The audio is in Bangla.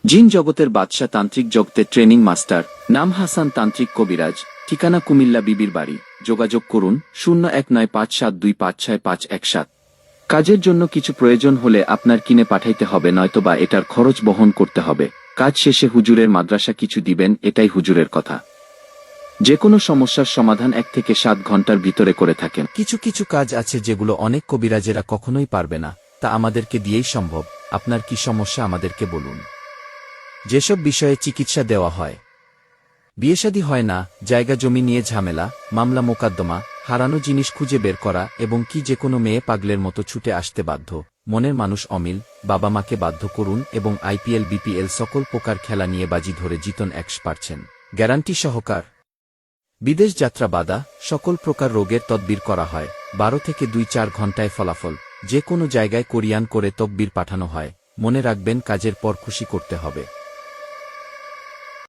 জিন জগতের বাদশা তান্ত্রিক জগতের ট্রেনিং মাস্টার, নাম হাসান তান্ত্রিক কবিরাজ, ঠিকানা কুমিল্লা বিবির বাড়ি। যোগাযোগ করুন 019572565517। কাজের জন্য কিছু প্রয়োজন হলে আপনার কিনে পাঠাইতে হবে, নয়তোবা এটার খরচ বহন করতে হবে। কাজ শেষে হুজুরের মাদ্রাসা কিছু দিবেন, এটাই হুজুরের কথা। যে কোনো সমস্যার সমাধান 1 থেকে 7 ঘন্টার ভিতরে করে থাকেন। কিছু কিছু কাজ আছে যেগুলো অনেক কবিরাজেরা কখনোই পারবে না, তা আমাদেরকে দিয়েই সম্ভব। আপনার কি সমস্যা আমাদেরকে বলুন। যেসব বিষয়ে চিকিৎসা দেওয়া হয়, বিয়েশাদী হয় না, জায়গা জমি নিয়ে ঝামেলা, মামলা মোকদ্দমা, হারানো জিনিস খুঁজে বের করা, এবং কি যে কোনো মেয়ে পাগলের মতো ছুটে আসতে বাধ্য, মনের মানুষ অমিল, বাবা মাকে বাধ্য করুন এবং IPL BPL সকল প্রকার খেলা নিয়ে বাজি ধরে জিতন 100% গ্যারান্টি সহকার। বিদেশ যাত্রা বাধা, সকল প্রকার রোগের তদবির করা হয়। 12 থেকে 2-4 ঘন্টায় ফলাফল। যে কোনো জায়গায় কোরিয়ান করে তকবির পাঠানো হয়। মনে রাখবেন, কাজের পর খুশি করতে হবে।